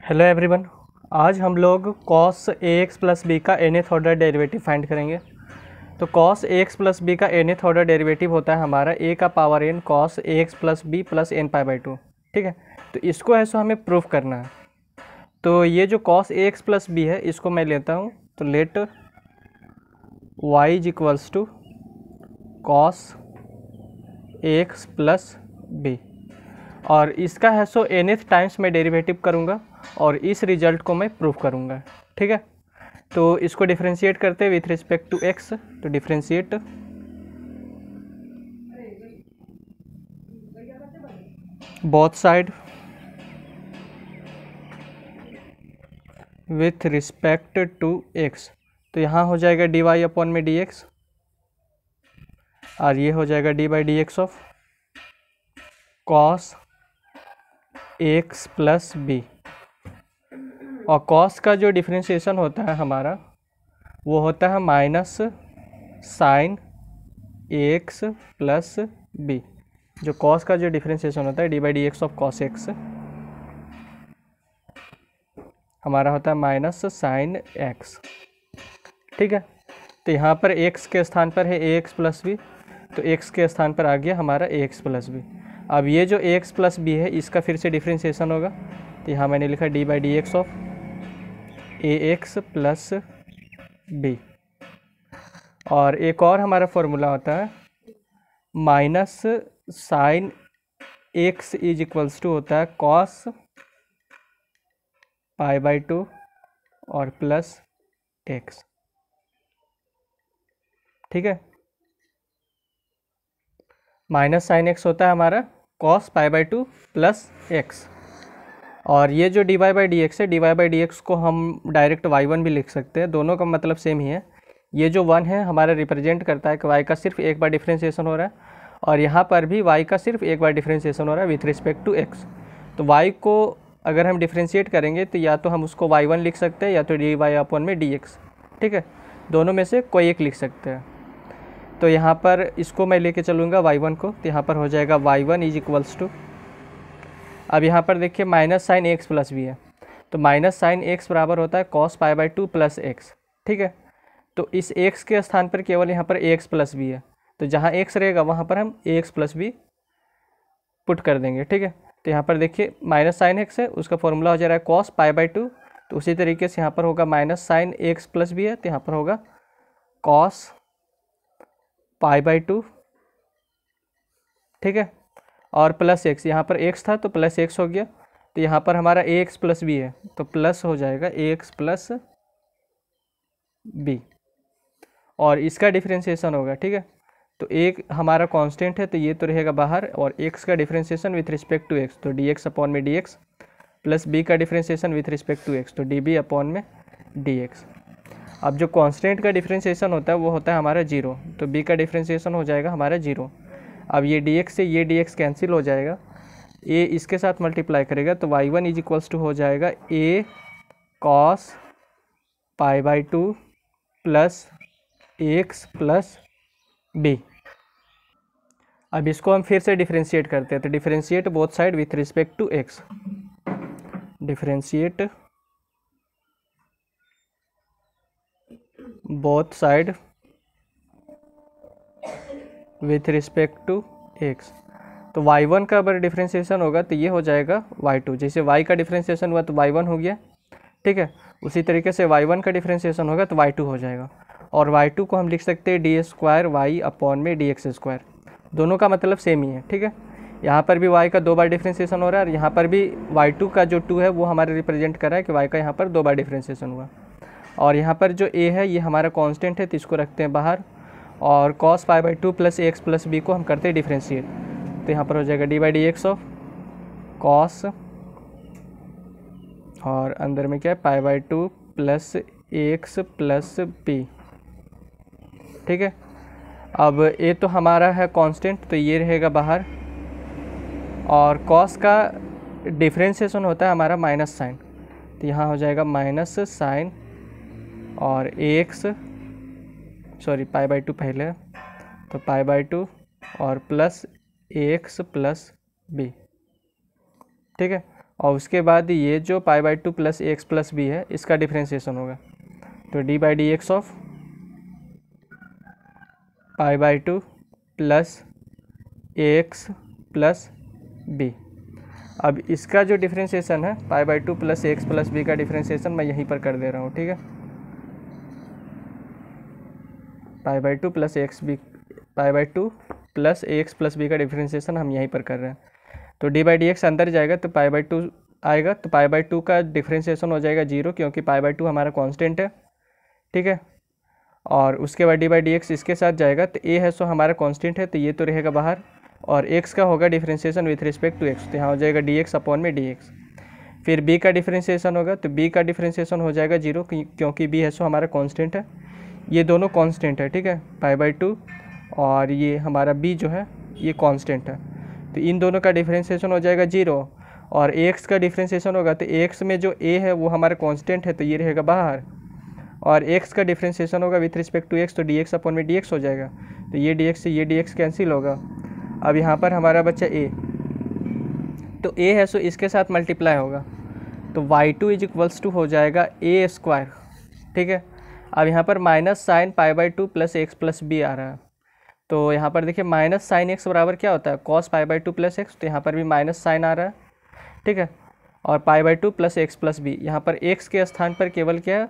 Hello everyone. आज हम लोग cos ax प्लस बी का nth ऑर्डर डेरिवेटिव फाइंड करेंगे। तो cos ax प्लस बी का nth ऑर्डर डेरिवेटिव होता है हमारा a का power n cos ax plus B plus n pi by 2। ठीक है, तो इसको है सो हमें प्रूफ करना है। तो ये जो cos ax प्लस बी है इसको मैं लेता हूँ, तो let y is equals to cos ax plus B, और इसका है सो nth टाइम्स मैं डेरिवेटिव करूँगा और इस रिजल्ट को मैं प्रूफ करूँगा। ठीक है, तो इसको डिफरेंशिएट करते हैं विथ रिस्पेक्ट टू x। तो differentiate both side with respect to x। तो यहाँ हो जाएगा dy अपॉन में dx, और ये हो जाएगा D by D x of cos X plus B. और कॉस का जो डिफरेंशिएशन होता है हमारा वो होता है minus sine X plus B. जो कॉस का जो डिफरेंशिएशन होता है D by D x of cos X हमारा होता है माइनस साइन एक्स। ठीक है, तो यहाँ पर एक्स के स्थान पर है ए एक्स प्लस बी, तो एक्स के स्थान पर आ गया हमारा ए एक्स प्लस बी। अब ये जो ए एक्स प्लस बी है इसका फिर से डिफरेंशिएशन होगा, तो यहाँ मैंने लिखा D by D x of A X plus B. और एक और हमारा फॉर्मूला होता है minus sine x is equals to होता है कॉस पाई बाई 2 और प्लस एक्स। ठीक है, माइनस साइन एक्स होता है हमारा cos pi by 2 plus x. और ये जो d y by D x है, d y by D x को हम डायरेक्ट वाई वन भी लिख सकते हैं, दोनों का मतलब सेम ही है। ये जो वन है हमारा रिप्रेजेंट करता है कि वाई का सिर्फ एक बार डिफरेंशिएशन हो रहा है, और यहाँ पर भी वाई का सिर्फ एक बार डिफरेंशिएशन हो रहा है विथ रिस्पेक्ट टू एक्स। तो वाई को अगर हम डिफरेंशिएट करेंगे तो या तो हम उसको वाई वन लिख सकते हैं या तो डी वाई अपॉन में डी एक्स। ठीक है, दोनों में से कोई एक लिख सकते हैं। तो यहाँ पर इसको मैं लेके चलूँगा वाई वन को, तो यहाँ पर हो जाएगा Y one is equals to, अब यहाँ पर देखिए minus sine X plus B है, तो माइनस साइन एक्स बराबर होता है cos pi by 2 plus X. ठीक है, तो इस एक्स के स्थान पर केवल यहाँ पर एक्स प्लस बी है, तो जहाँ एक्स रहेगा वहाँ पर हम एक्स प्लस बी पुट कर देंगे। ठीक है, तो यहाँ पर देखिए माइनस साइन एक्स है, उसका फॉर्मूला हो जा रहा है कॉस पाई बाई 2, तो उसी तरीके से यहाँ पर होगा minus sine X plus B है, तो यहाँ पर होगा कॉस पाई बाई 2। ठीक है, और प्लस एक्स, यहाँ पर एक्स था तो प्लस एक्स हो गया, तो यहाँ पर हमारा ए एक्स प्लस बी है तो प्लस हो जाएगा ए एक्स प्लस बी, और इसका डिफरेंशिएशन होगा। ठीक है, तो एक हमारा कांस्टेंट है तो ये तो रहेगा बाहर, और एक्स का differentiation with respect to x तो डी एक्स अपॉन में डी एक्स, प्लस बी का differentiation with respect to x तो डी बी अपॉन में डी एक्स। अब जो कांस्टेंट का डिफरेंशिएशन होता है वो होता है हमारा जीरो, तो बी का डिफरेंशिएशन हो जाएगा हमारा जीरो। अब ये dx से ये dx कैंसिल हो जाएगा, a इसके साथ मल्टीप्लाई करेगा तो y1 one is equals to हो जाएगा a cos pi by 2 plus x plus B. अब इसको हम फिर से डिफरेंशिएट करते हैं, तो differentiate both side with respect to x, differentiate both side with respect to x. तो y1 का अगर डिफरेंशिएशन होगा तो ये हो जाएगा y2, जैसे y का डिफरेंशिएशन हुआ तो y1 हो गया। ठीक है, उसी तरीके से y1 का डिफरेंशिएशन होगा तो y2 हो जाएगा, और y2 को हम लिख सकते हैं डी स्क्वायर वाई अपॉन में डी एक्स स्क्वायर, दोनों का मतलब सेम ही है। ठीक है, यहाँ पर भी y का दो बार डिफरेंशिएशन हो रहा है, और यहाँ पर भी y2 का जो 2 है वो हमारे रिप्रेजेंट कर रहा है कि y का यहाँ पर दो बार डिफरेंशिएशन हुआ, और यहाँ पर जो a है ये हमारा कॉन्स्टेंट है तो इसको रखते हैं बाहर, और cos pi by 2 plus x plus B को हम करते हैं डिफरेंशिएट, तो यहाँ पर हो जाएगा D by D x of cos, और अंदर में क्या है pi by 2 plus x plus B. ठीक है, अब ए तो हमारा है कांस्टेंट तो ये रहेगा बाहर, और cos का डिफरेंशिएशन होता है हमारा माइनस साइन, तो यहाँ हो जाएगा माइनस साइन और एक्स, सॉरी पाई बाई 2 पहले है, तो पाई बाई 2 और प्लस एक्स प्लस बी। ठीक है, और उसके बाद ये जो pi by two plus x plus B है इसका डिफ्रेंशिएशन होगा, तो D by D x of pi by two plus x plus B. अब इसका जो डिफ्रेंशिएशन है pi by two plus x plus B का डिफ्रेंशिएशन मैं यहीं पर कर दे रहा हूँ, ठीक है। Pi by two plus X B, pi by two plus x plus B का डिफ्रेंशिएशन हम यहीं पर कर रहे हैं। तो डी बाई डी एक्स अंदर जाएगा तो पाई बाई टू आएगा, तो पाई बाई टू का डिफ्रेंशिएशन हो जाएगा 0 क्योंकि पाई बाई टू हमारा कांस्टेंट है, ठीक है। और उसके बाद डी बाई डी एक्स इसके साथ जाएगा, तो ए है सो हमारा कांस्टेंट है तो ये तो रहेगा बाहर, और एक्स का होगा differentiation with respect to x, तो यहाँ हो जाएगा डी एक्स अपॉन में डी एक्स। फिर बी का डिफ्रेंशिएशन होगा तो बी का डिफ्रेंशिएशन हो जाएगा 0 क्योंकि बी है सो हमारा कांस्टेंट है, ये दोनों कांस्टेंट है, ठीक है। पाई बाई टू और ये हमारा बी जो है ये कांस्टेंट है, तो इन दोनों का डिफ्रेंशिएशन हो जाएगा 0। और एक्स का डिफ्रेंशिएशन होगा तो एक्स में जो ए है वो हमारा कांस्टेंट है तो ये रहेगा बाहर, और एक्स का डिफ्रेंशिएशन होगा विथ रिस्पेक्ट टू एक्स तो डी एक्स अपॉन में डी एक्स हो जाएगा, तो ये डी एक्स से ये डी एक्स कैंसिल होगा। अब यहाँ पर हमारा बच्चा ए, तो ए है सो इसके साथ मल्टीप्लाई होगा, तो y two is equals to हो जाएगा ए स्क्वायर, ठीक है। अब यहाँ पर minus sine pi by two plus x plus b आ रहा है, तो यहाँ पर देखिए माइनस साइन एक्स बराबर क्या होता है cos pi by two plus x, तो यहाँ पर भी माइनस साइन आ रहा है, ठीक है। और pi by two plus x plus B, यहाँ पर एक्स के स्थान पर केवल क्या है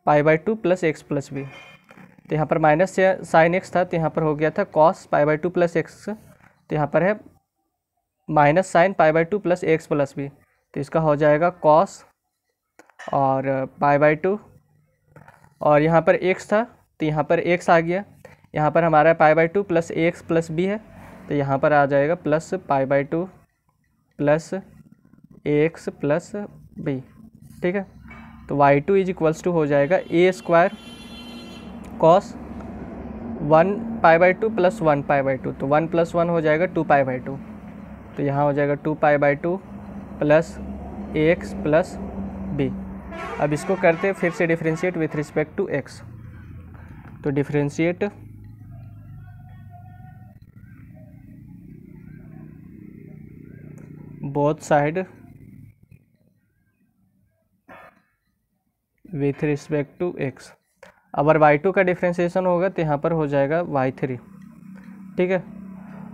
pi by two plus x plus B, तो यहाँ पर माइनस साइन एक्स था तो यहाँ पर हो गया था cos pi by two plus x, तो यहाँ पर है minus sine pi by two plus x plus B, तो इसका हो जाएगा कॉस और पाई बाई टू, और यहाँ पर एक्स था तो यहाँ पर एक्स आ गया, यहाँ पर हमारा pi by two plus x plus B है तो यहाँ पर आ जाएगा plus pi by two plus x plus B, ठीक है। तो y two is equals to हो जाएगा a square cos 1 pi by two plus 1 pi by two, तो 1 प्लस 1 हो जाएगा 2 पाई बाई टू, तो यहाँ हो जाएगा 2 pi by two plus x plus B. अब इसको करते हैं फिर से differentiate with respect to x, तो differentiate both side with respect to x. अगर y2 का डिफ्रेंशिएशन होगा तो यहाँ पर हो जाएगा y3, ठीक है।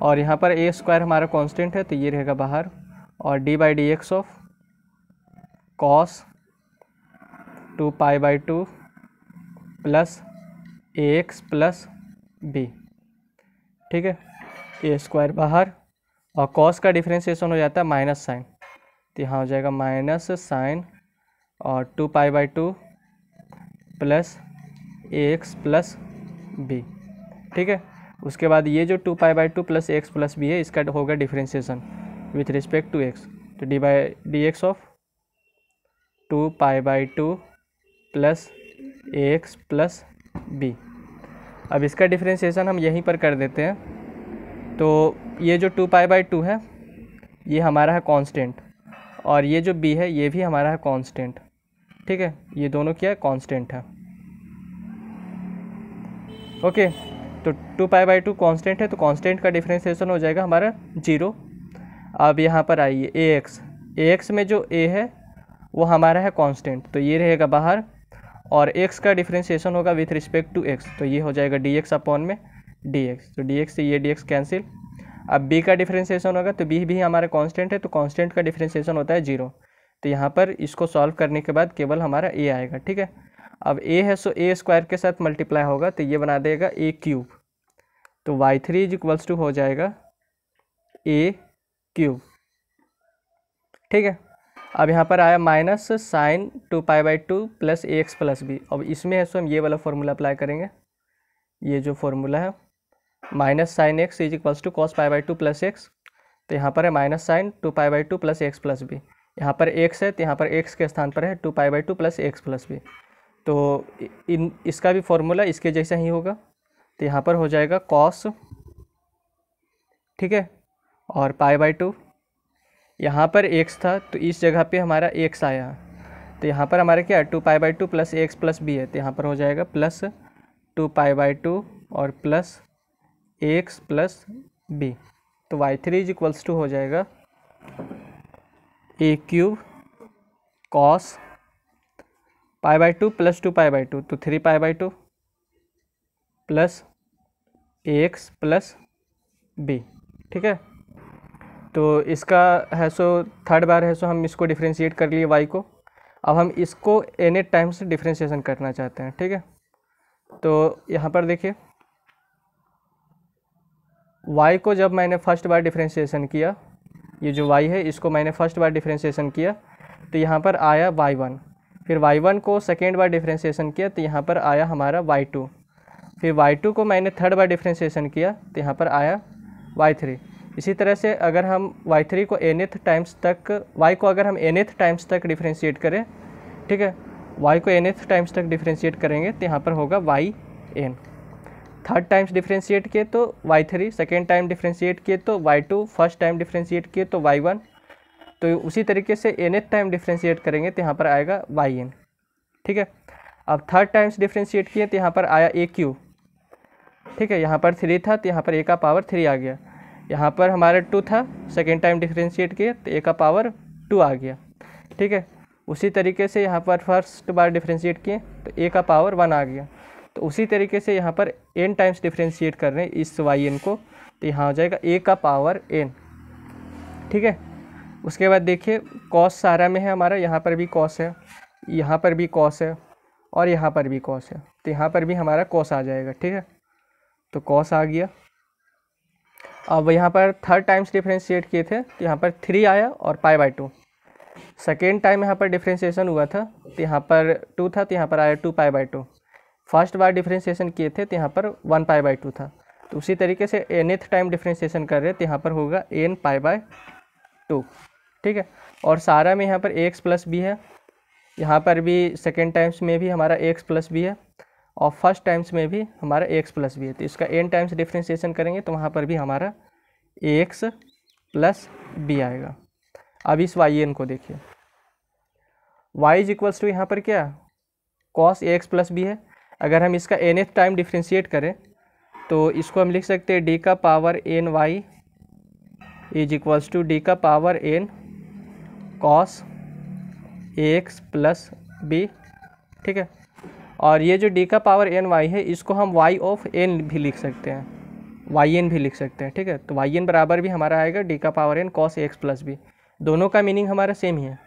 और यहाँ पर ए स्क्वायर हमारा कांस्टेंट है तो ये रहेगा बाहर, और d by D x of cos 2 pi by two plus x plus B, ठीक है। ए स्क्वायर बाहर और कॉस का डिफ्रेंशिएशन हो जाता है माइनस साइन, तो यहाँ हो जाएगा माइनस साइन और 2 pi by two plus x plus B, ठीक है। उसके बाद ये जो 2 pi by two plus x plus B है इसका होगा differentiation with respect to x, तो D by D x of 2 pi by two plus x plus B. अब इसका डिफ्रेंशिएशन हम यहीं पर कर देते हैं, तो ये जो 2 पाई बाई टू है ये हमारा है कांस्टेंट, और ये जो बी है ये भी हमारा है कांस्टेंट, ठीक है। ये दोनों क्या है कांस्टेंट है, ओके। तो 2 पाई बाई टू कॉन्स्टेंट है तो कांस्टेंट का डिफ्रेंशिएशन हो जाएगा हमारा 0। अब यहाँ पर आइए ए एक्स में जो ए है वो हमारा है कांस्टेंट तो ये रहेगा बाहर, और एक्स का डिफ्रेंशिएशन होगा विथ रिस्पेक्ट टू एक्स तो ये हो जाएगा डी एक्स अपॉन में डी एक्स, तो डी एक्स से ये डी एक्स कैंसिल। अब बी का डिफ्रेंशिएशन होगा तो बी भी हमारा कांस्टेंट है तो कांस्टेंट का डिफ्रेंशिएशन होता है 0, तो यहाँ पर इसको सॉल्व करने के बाद केवल हमारा ए आएगा, ठीक है। अब ए है सो ए स्क्वायर के साथ मल्टीप्लाई होगा तो ये बना देगा ए क्यूब, तो y3 इज इक्वल्स टू हो जाएगा ए क्यूब, ठीक है। अब यहाँ पर आया minus sine 2 pi by two plus x plus B, अब इसमें है सो हम ये वाला फॉर्मूला अप्लाई करेंगे, ये जो फॉर्मूला है minus sine x is equals to cos pi by two plus x, तो यहाँ पर है minus sine 2 pi by two plus x plus B, यहाँ पर एक्स है तो यहाँ पर एक्स के स्थान पर है 2 pi by two plus x plus B, तो इसका भी फॉर्मूला इसके जैसा ही होगा, तो यहाँ पर हो जाएगा कॉस, ठीक है, और पाई बाई टू, यहाँ पर एक्स था तो इस जगह पे हमारा एक्स आया, तो यहाँ पर हमारा क्या है 2 pi by two plus x plus B है, तो यहाँ पर हो जाएगा प्लस 2 पाई बाई टू और प्लस एक्स प्लस बी, तो y3 इज इक्वल्स टू हो जाएगा ए क्यूब कॉस π/2 प्लस 2π/2, तो 3π/2 प्लस ax प्लस b। ठीक है, तो इसका है सो थर्ड बार है सो हम इसको डिफ्रेंशिएट कर लिए y को। अब हम इसको nth टाइम्स डिफ्रेंशिएशन करना चाहते हैं। ठीक है, तो यहाँ पर देखिए y को जब मैंने फर्स्ट बार डिफ्रेंशिएशन किया, ये जो y है इसको मैंने फर्स्ट बार डिफ्रेंशिएशन किया तो यहाँ पर आया y1। फिर y1 को सेकेंड बार डिफ्रेंशिएशन किया तो यहाँ पर आया हमारा y2। फिर y2 को मैंने थर्ड बार डिफ्रेंशिएशन किया तो यहाँ पर आया y3। इसी तरह से अगर हम y3 को nth टाइम्स तक, y को अगर हम nth टाइम्स तक डिफ्रेंशिएट करें, ठीक है, y को nth टाइम्स तक डिफ्रेंशिएट करेंगे तो यहाँ पर होगा yn। थर्ड टाइम्स डिफ्रेंशिएट किए तो y3, सेकेंड टाइम डिफ्रेंशिएट किए तो y2, फर्स्ट टाइम डिफ्रेंशिएट किए तो y1। तो उसी तरीके से nth टाइम डिफ्रेंशिएट करेंगे तो यहाँ पर आएगा yn। ठीक है, अब थर्ड टाइम्स डिफ्रेंशिएट किए तो यहाँ पर आया a क्यूब। ठीक है, यहाँ पर 3 था तो यहाँ पर a का पावर 3 आ गया। यहाँ पर हमारा 2 था, सेकेंड टाइम डिफ्रेंशिएट किए तो a का पावर 2 आ गया। ठीक है, उसी तरीके से यहाँ पर फर्स्ट बार डिफ्रेंशिएट किए तो a का पावर 1 आ गया। तो उसी तरीके से यहाँ पर n टाइम्स डिफ्रेंशिएट कर रहे हैं इस yn को, तो यहाँ हो जाएगा a का पावर n। ठीक है, उसके बाद देखिए कॉस सारा में है हमारा, यहाँ पर भी कॉस है, यहाँ पर भी कॉस है और यहाँ पर भी कॉस है, तो यहाँ पर भी हमारा कॉस आ जाएगा। ठीक है, तो कॉस आ गया। अब यहाँ पर थर्ड टाइम्स डिफ्रेंशिएट किए थे तो यहाँ पर 3 आया और π/2। सेकेंड टाइम यहाँ पर डिफ्रेंशिएशन हुआ था तो यहाँ पर 2 था तो यहाँ पर आया 2π/2। फर्स्ट बार डिफ्रेंशिएशन किए थे तो यहाँ पर 1π/2 था। तो उसी तरीके से nth टाइम डिफ्रेंशिएशन कर रहे हैं तो यहाँ पर होगा n π/2। ठीक है, और सारा में यहाँ पर ax प्लस b है, यहाँ पर भी सेकेंड टाइम्स में भी हमारा ax प्लस b है और फर्स्ट टाइम्स में भी हमारा ax प्लस b है। तो इसका n टाइम्स डिफ्रेंशिएशन करेंगे तो वहाँ पर भी हमारा ax प्लस b आएगा। अब इस yn को देखिए, y इज इक्वल्स टू यहाँ पर क्या cos ax प्लस b है। अगर हम इसका nth टाइम डिफ्रेंशिएट करें तो इसको हम लिख सकते हैं d का power n y is equals to d का power n cos ax plus b। ठीक है, और ये जो d का पावर n y है इसको हम y ऑफ n भी लिख सकते हैं, yn भी लिख सकते हैं। ठीक है, तो yn बराबर भी हमारा आएगा d का power n cos ax plus b। दोनों का मीनिंग हमारा सेम ही है।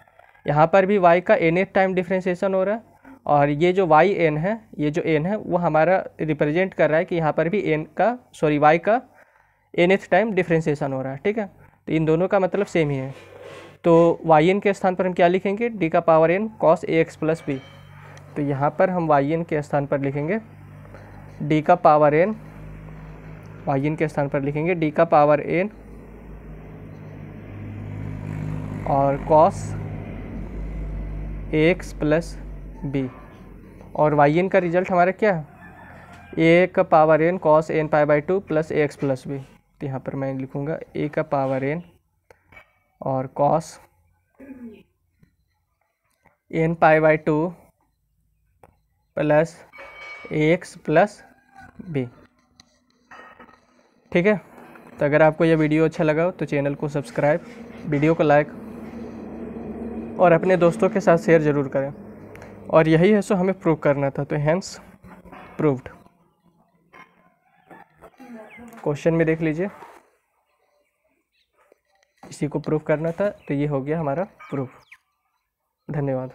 यहाँ पर भी y का nth टाइम डिफ्रेंशिएशन हो रहा है और ये जो yn है, ये जो n है वो हमारा रिप्रेजेंट कर रहा है कि यहाँ पर भी y का nth टाइम डिफ्रेंशिएशन हो रहा है। ठीक है, तो इन दोनों का मतलब सेम ही है। तो yn के स्थान पर हम क्या लिखेंगे, d का power n cos ax plus b। तो यहाँ पर हम yn के स्थान पर लिखेंगे d का पावर n, yn के स्थान पर लिखेंगे d का पावर n और cos ax प्लस b। और yn का रिजल्ट हमारा क्या है, a का power n cos n π/2 plus ax plus b। तो यहाँ पर मैं लिखूँगा a का पावर n और cos n π/2 plus ax plus b। ठीक है, तो अगर आपको यह वीडियो अच्छा लगा हो तो चैनल को सब्सक्राइब, वीडियो को लाइक और अपने दोस्तों के साथ शेयर ज़रूर करें। और यही है सो हमें प्रूव करना था, तो हैंस प्रूव्ड। क्वेश्चन में देख लीजिए, इसी को प्रूव करना था तो ये हो गया हमारा प्रूफ। धन्यवाद।